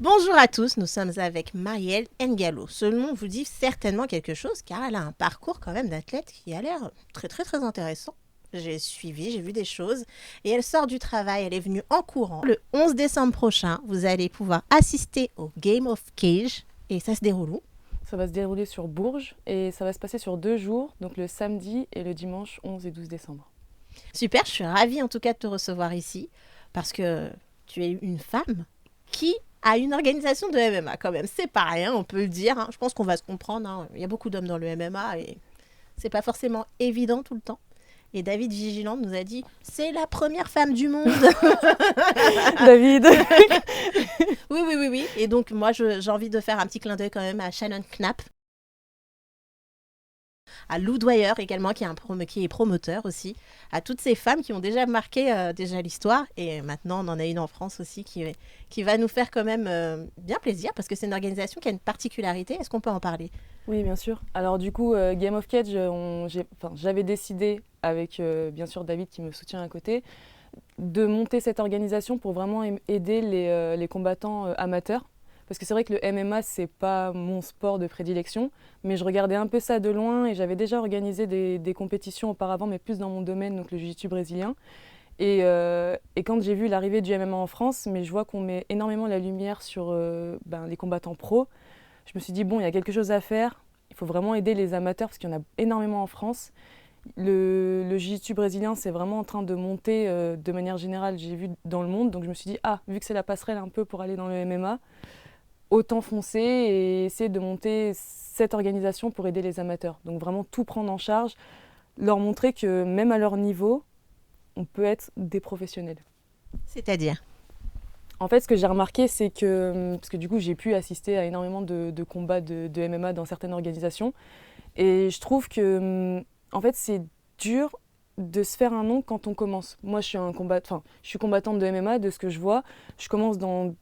Bonjour à tous, nous sommes avec Marielle N'Gallo. Ce nom vous dit certainement quelque chose car elle a un parcours quand même d'athlète qui a l'air très intéressant. J'ai suivi, j'ai vu des choses et elle sort du travail, elle est venue en courant. Le 11 décembre prochain, vous allez pouvoir assister au Game of Cage et ça se déroule où? Ça va se dérouler sur Bourges et ça va se passer sur 2 jours, donc le samedi et le dimanche 11 et 12 décembre. Super, je suis ravie en tout cas de te recevoir ici parce que tu es une femme qui a une organisation de MMA quand même. C'est pas rien, on peut le dire, hein. Je pense qu'on va se comprendre, hein. Il y a beaucoup d'hommes dans le MMA et c'est pas forcément évident tout le temps. Et David Vigilante nous a dit c'est la première femme du monde. David. Oui. Et donc moi j'ai envie de faire un petit clin d'œil quand même à Shannon Knapp, à Lou Dwyer également qui est promoteur aussi, à toutes ces femmes qui ont déjà marqué déjà l'histoire et maintenant on en a une en France aussi qui va nous faire quand même bien plaisir parce que c'est une organisation qui a une particularité. Est-ce qu'on peut en parler? Oui, bien sûr. Alors du coup, Game of Cage, j'avais décidé avec bien sûr David qui me soutient à côté, de monter cette organisation pour vraiment aider les combattants amateurs. Parce que c'est vrai que le MMA, c'est pas mon sport de prédilection, mais je regardais un peu ça de loin et j'avais déjà organisé des compétitions auparavant, mais plus dans mon domaine, donc le jiu-jitsu brésilien. Et quand j'ai vu l'arrivée du MMA en France, mais je vois qu'on met énormément la lumière sur les combattants pros, je me suis dit, bon, il y a quelque chose à faire, il faut vraiment aider les amateurs parce qu'il y en a énormément en France. Le jiu-jitsu brésilien, c'est vraiment en train de monter de manière générale, j'ai vu dans le monde. Donc je me suis dit, vu que c'est la passerelle un peu pour aller dans le MMA, autant foncer et essayer de monter cette organisation pour aider les amateurs. Donc vraiment tout prendre en charge, leur montrer que même à leur niveau, on peut être des professionnels. C'est-à-dire? En fait, ce que j'ai remarqué, c'est que, parce que du coup, j'ai pu assister à énormément de combats de MMA dans certaines organisations, et je trouve que, en fait, c'est dur de se faire un nom quand on commence. Moi, je suis combattante de MMA, de ce que je vois. Je commence dans,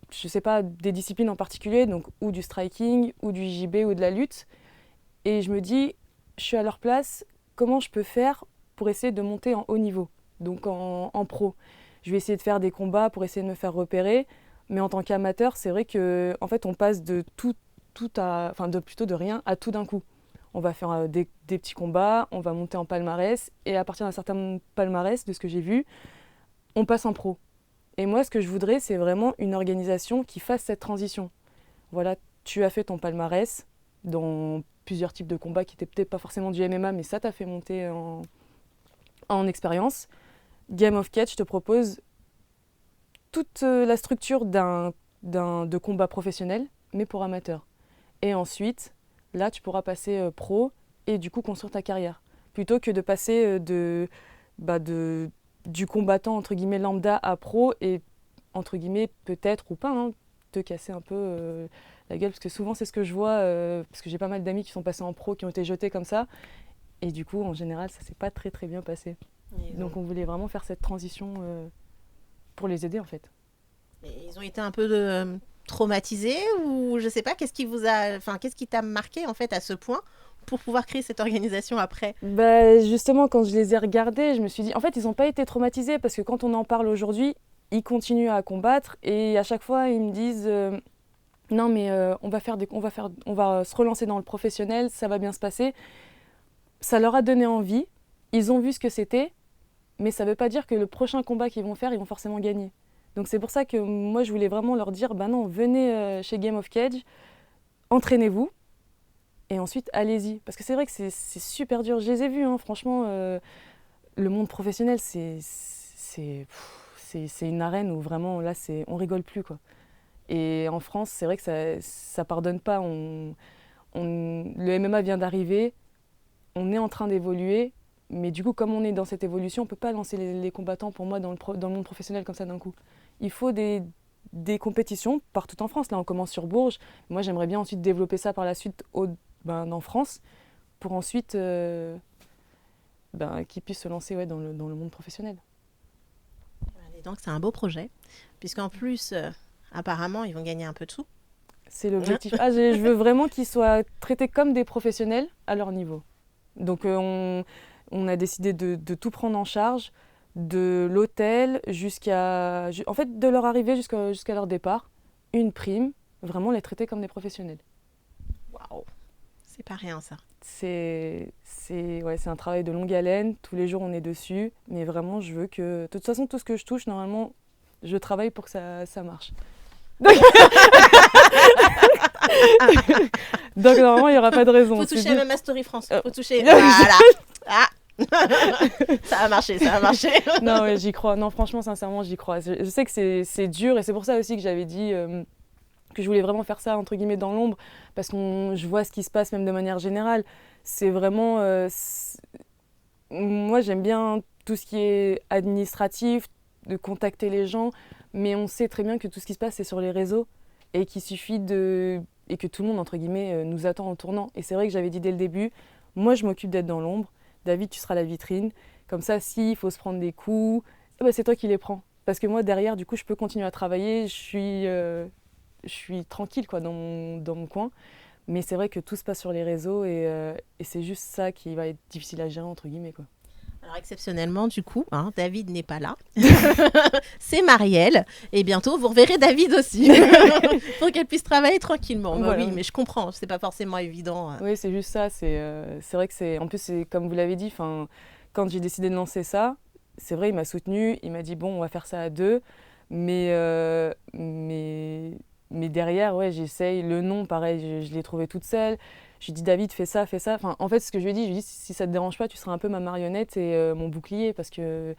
je sais pas, des disciplines en particulier, donc ou du striking, ou du JB, ou de la lutte, et je me dis, je suis à leur place, comment je peux faire pour essayer de monter en haut niveau, donc en pro. Je vais essayer de faire des combats pour essayer de me faire repérer, mais en tant qu'amateur, c'est vrai que en fait, on passe de plutôt de rien à tout d'un coup. On va faire des petits combats, on va monter en palmarès, et à partir d'un certain palmarès, de ce que j'ai vu, on passe en pro. Et moi, ce que je voudrais, c'est vraiment une organisation qui fasse cette transition. Voilà, tu as fait ton palmarès dans plusieurs types de combats qui n'étaient peut-être pas forcément du MMA, mais ça t'a fait monter en expérience. Game of Catch te propose toute la structure de combat professionnel, mais pour amateurs. Et ensuite, là, tu pourras passer pro et du coup construire ta carrière. Plutôt que de passer du combattant entre guillemets lambda à pro et entre guillemets peut-être ou pas, hein, te casser un peu la gueule. Parce que souvent, c'est ce que je vois, parce que j'ai pas mal d'amis qui sont passés en pro, qui ont été jetés comme ça. Et du coup, en général, ça s'est pas très bien passé. Donc on voulait vraiment faire cette transition pour les aider en fait. Ils ont été un peu traumatisés ou je sais pas, qu'est-ce qui t'a marqué en fait à ce point pour pouvoir créer cette organisation après? Bah, justement, quand je les ai regardés, je me suis dit, en fait, ils n'ont pas été traumatisés parce que quand on en parle aujourd'hui, ils continuent à combattre et à chaque fois, ils me disent non, mais on va se relancer dans le professionnel, ça va bien se passer. Ça leur a donné envie, ils ont vu ce que c'était, mais ça ne veut pas dire que le prochain combat qu'ils vont faire, ils vont forcément gagner. Donc c'est pour ça que moi, je voulais vraiment leur dire, bah non, venez chez Game of Cage, entraînez-vous, et ensuite allez-y. Parce que c'est vrai que c'est super dur. Je les ai vus, hein, franchement, le monde professionnel, c'est une arène où vraiment, là, on rigole plus, quoi. Et en France, c'est vrai que ça pardonne pas. Le MMA vient d'arriver, on est en train d'évoluer, mais du coup, comme on est dans cette évolution, on peut pas lancer les combattants, pour moi, dans le monde professionnel comme ça d'un coup. Il faut des compétitions partout en France. Là, on commence sur Bourges. Moi, j'aimerais bien ensuite développer ça par la suite en France, pour ensuite qu'ils puissent se lancer dans le monde professionnel. Et donc c'est un beau projet, puisqu'en plus, apparemment, ils vont gagner un peu de sous. C'est l'objectif. Je veux vraiment qu'ils soient traités comme des professionnels à leur niveau. Donc on a décidé de tout prendre en charge, de l'hôtel en fait, de leur arrivée jusqu'à leur départ. une prime, vraiment les traiter comme des professionnels. Waouh, c'est pas rien ça. C'est un travail de longue haleine, tous les jours on est dessus, mais vraiment je veux que... De toute façon, tout ce que je touche, normalement, je travaille pour que ça marche. Donc normalement, il n'y aura pas de raison. Faut toucher même à Story France. Faut toucher. Voilà. Ah. Ça a marché, ça a marché. Non, ouais, j'y crois. Non, franchement, sincèrement, j'y crois. Je sais que c'est dur et c'est pour ça aussi que j'avais dit que je voulais vraiment faire ça, entre guillemets, dans l'ombre, parce que je vois ce qui se passe même de manière générale. C'est vraiment... Moi, j'aime bien tout ce qui est administratif, de contacter les gens, mais on sait très bien que tout ce qui se passe, c'est sur les réseaux et qu'il suffit de... et que tout le monde, entre guillemets, nous attend en tournant. Et c'est vrai que j'avais dit dès le début, moi, je m'occupe d'être dans l'ombre. David, tu seras la vitrine. Comme ça, s'il faut se prendre des coups, c'est toi qui les prends. Parce que moi, derrière, du coup, je peux continuer à travailler. Je suis tranquille quoi, dans mon coin. Mais c'est vrai que tout se passe sur les réseaux et c'est juste ça qui va être difficile à gérer, entre guillemets, quoi. Alors exceptionnellement, du coup, David n'est pas là. C'est Marielle. Et bientôt, vous reverrez David aussi. Pour qu'elle puisse travailler tranquillement. Voilà. Oui, mais je comprends. C'est pas forcément évident. Oui, c'est juste ça. C'est vrai que c'est... En plus, c'est comme vous l'avez dit, quand j'ai décidé de lancer ça, c'est vrai, il m'a soutenu. Il m'a dit, bon, on va faire ça à deux. Mais derrière, ouais, j'essaye. Le nom, pareil, je l'ai trouvé toute seule. Je lui ai dit, David, fais ça, fais ça. Enfin, en fait, ce que je lui ai dit, si ça te dérange pas, tu seras un peu ma marionnette et mon bouclier parce que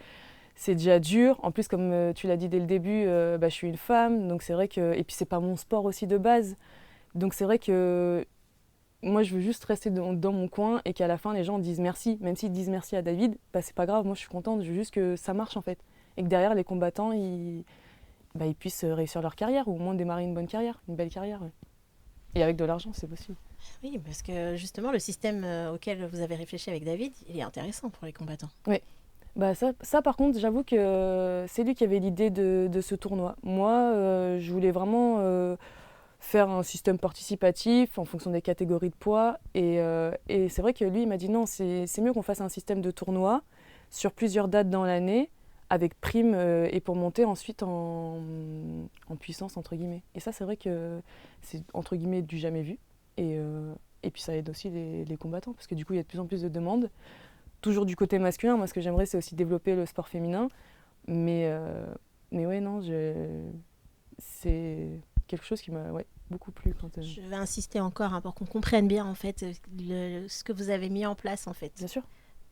c'est déjà dur. En plus, comme tu l'as dit dès le début, je suis une femme. Donc, c'est vrai que... Et puis, c'est pas mon sport aussi de base. Donc, c'est vrai que moi, je veux juste rester dans mon coin et qu'à la fin, les gens disent merci. Même s'ils disent merci à David, c'est pas grave. Moi, je suis contente. Je veux juste que ça marche, en fait. Et que derrière, les combattants, ils puissent réussir leur carrière ou au moins démarrer une bonne carrière, une belle carrière. Ouais. Et avec de l'argent, c'est possible. Oui, parce que justement, le système auquel vous avez réfléchi avec David, il est intéressant pour les combattants. Oui. Ça, par contre, j'avoue que c'est lui qui avait l'idée de ce tournoi. Moi, je voulais vraiment faire un système participatif en fonction des catégories de poids. Et c'est vrai que lui, il m'a dit non, c'est mieux qu'on fasse un système de tournoi sur plusieurs dates dans l'année, avec prime et pour monter ensuite en puissance, entre guillemets. Et ça, c'est vrai que c'est, entre guillemets, du jamais vu. Et puis ça aide aussi les combattants, parce que du coup, il y a de plus en plus de demandes. Toujours du côté masculin, moi, ce que j'aimerais, c'est aussi développer le sport féminin. Mais ouais, non, c'est quelque chose qui m'a beaucoup plu. Je vais insister encore pour qu'on comprenne bien, en fait, ce que vous avez mis en place, en fait. Bien sûr.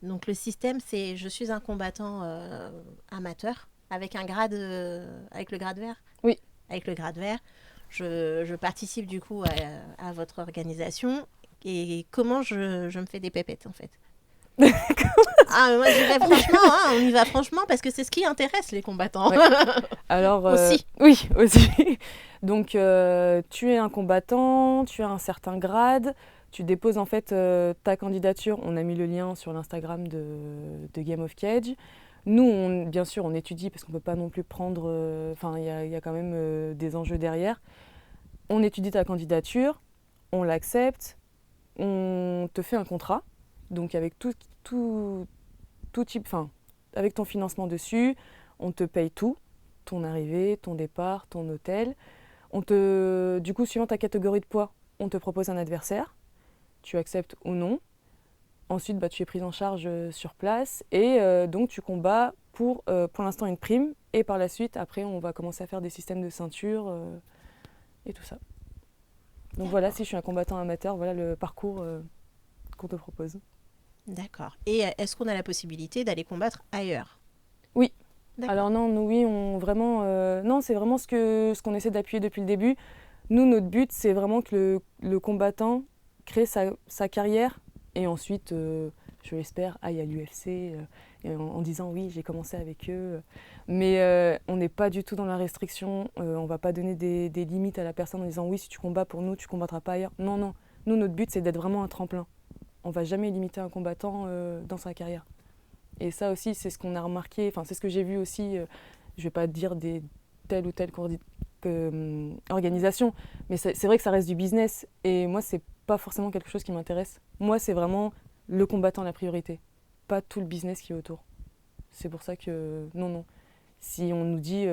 Donc le système, c'est je suis un combattant amateur avec un grade, avec le grade vert. Oui. Avec le grade vert, je participe du coup à votre organisation. Et comment je me fais des pépettes en fait. Moi j'y vais franchement, on y va franchement parce que c'est ce qui intéresse les combattants. Ouais. Alors aussi. Oui, aussi. Donc tu es un combattant, tu as un certain grade. Tu déposes en fait ta candidature. On a mis le lien sur l'Instagram de Game of Cage. Nous, bien sûr, on étudie parce qu'on ne peut pas non plus prendre... il y a quand même des enjeux derrière. On étudie ta candidature, on l'accepte, on te fait un contrat. Donc avec tout type... avec ton financement dessus, on te paye tout. Ton arrivée, ton départ, ton hôtel. Du coup, suivant ta catégorie de poids, on te propose un adversaire. Tu acceptes ou non. Ensuite, tu es prise en charge sur place et donc tu combats pour l'instant une prime et par la suite, après, on va commencer à faire des systèmes de ceinture et tout ça. Donc voilà, si je suis un combattant amateur, voilà le parcours qu'on te propose. D'accord. Et est-ce qu'on a la possibilité d'aller combattre ailleurs ? Oui. D'accord. Alors non, nous, oui, non, c'est vraiment ce qu'on essaie d'appuyer depuis le début. Nous, notre but, c'est vraiment que le combattant crée sa carrière et ensuite, je l'espère, aille à l'UFC en disant oui, j'ai commencé avec eux. Mais on n'est pas du tout dans la restriction. On ne va pas donner des limites à la personne en disant oui, si tu combats pour nous, tu ne combattras pas ailleurs. Non, non. Nous, notre but, c'est d'être vraiment un tremplin. On ne va jamais limiter un combattant dans sa carrière. Et ça aussi, c'est ce qu'on a remarqué, c'est ce que j'ai vu aussi. Je ne vais pas dire telle ou telle organisation, mais c'est vrai que ça reste du business. Et moi, ce n'est pas forcément quelque chose qui m'intéresse. Moi, c'est vraiment le combattant la priorité, pas tout le business qui est autour. C'est pour ça que, non. Si on nous dit,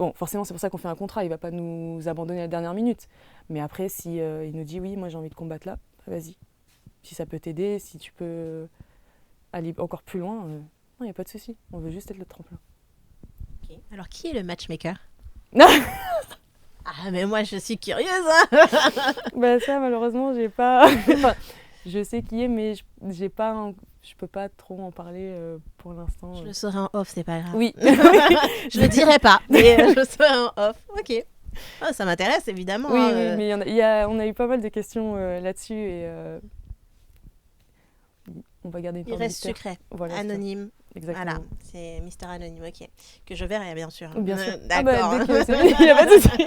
Bon, forcément, c'est pour ça qu'on fait un contrat, il va pas nous abandonner à la dernière minute. Mais après, si il nous dit oui, moi j'ai envie de combattre là, bah, vas-y. Si ça peut t'aider, si tu peux aller encore plus loin, non, il n'y a pas de souci. On veut juste être le tremplin. Ok. Alors, qui est le matchmaker? Non. Ah, mais moi, je suis curieuse, hein. Bah ça, malheureusement, j'ai pas... Enfin, je sais qui est, mais j'ai pas je peux pas trop en parler pour l'instant. Je le saurai en off, c'est pas grave. Oui. Je le dirai pas, mais je le saurai en off. Ok. Ah, ça m'intéresse, évidemment. Oui, hein, oui, mais on a eu pas mal de questions là-dessus et on va garder une Il part reste mystère. secret, Voilà, c'est ça. anonyme. Exactement. Voilà, c'est Mister Anonyme, ok. Que je verrai, bien sûr. Bien sûr. D'accord. Dès que c'est fini, il n'y a pas de souci.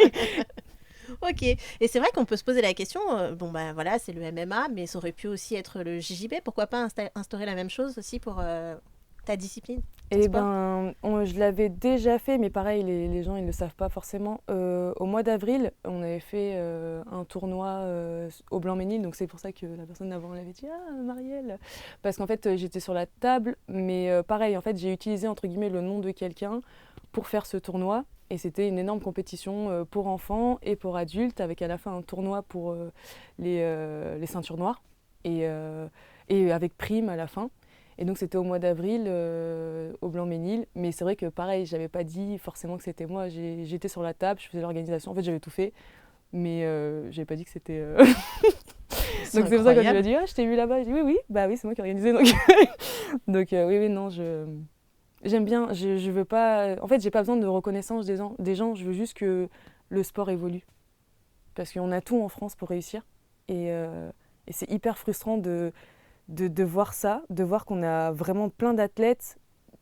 Ok. Et c'est vrai qu'on peut se poser la question, bon ben voilà, c'est le MMA, mais ça aurait pu aussi être le JJB. Pourquoi pas instaurer la même chose aussi pour ta discipline, ton Eh sport? ben, je l'avais déjà fait, mais pareil, les gens ils le savent pas forcément. Au mois d'avril, on avait fait un tournoi au Blanc-Ménil, donc c'est pour ça que la personne d'avant l'avait dit ah Marielle, parce qu'en fait j'étais sur la table, mais pareil en fait j'ai utilisé entre guillemets le nom de quelqu'un pour faire ce tournoi, et c'était une énorme compétition pour enfants et pour adultes, avec à la fin un tournoi pour les ceintures noires et avec prime à la fin. Et donc c'était au mois d'avril au Blanc-Ménil, mais c'est vrai que pareil, j'avais pas dit forcément que c'était moi. J'étais sur la table, je faisais l'organisation, en fait j'avais tout fait, mais j'avais pas dit que c'était. C'est Donc c'est pour ça que quand il m'a incroyable. dit ah je t'ai vu là-bas, j'ai dit oui oui, bah oui c'est moi qui ai organisé donc. Donc oui oui non j'aime bien, je veux pas, en fait j'ai pas besoin de reconnaissance des gens, je veux juste que le sport évolue, parce qu'on a tout en France pour réussir et c'est hyper frustrant de voir ça, de voir qu'on a vraiment plein d'athlètes,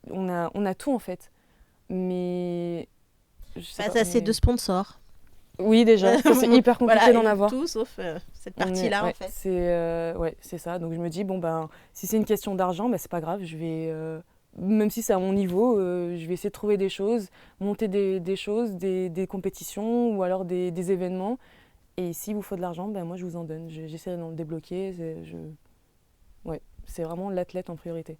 on a tout en fait. Mais je sais Pas pas, assez de sponsors. oui déjà, ça c'est hyper compliqué Voilà, d'en avoir. tout sauf cette partie-là, en Ouais, fait. ouais, c'est ça. Donc je me dis bon ben si c'est une question d'argent, ben c'est pas grave, je vais même si c'est à mon niveau, je vais essayer de trouver des choses, monter des choses, des compétitions ou alors des événements. Et s'il vous faut de l'argent, ben moi je vous en donne. J'essaierai d'en débloquer. Ouais, c'est vraiment l'athlète en priorité.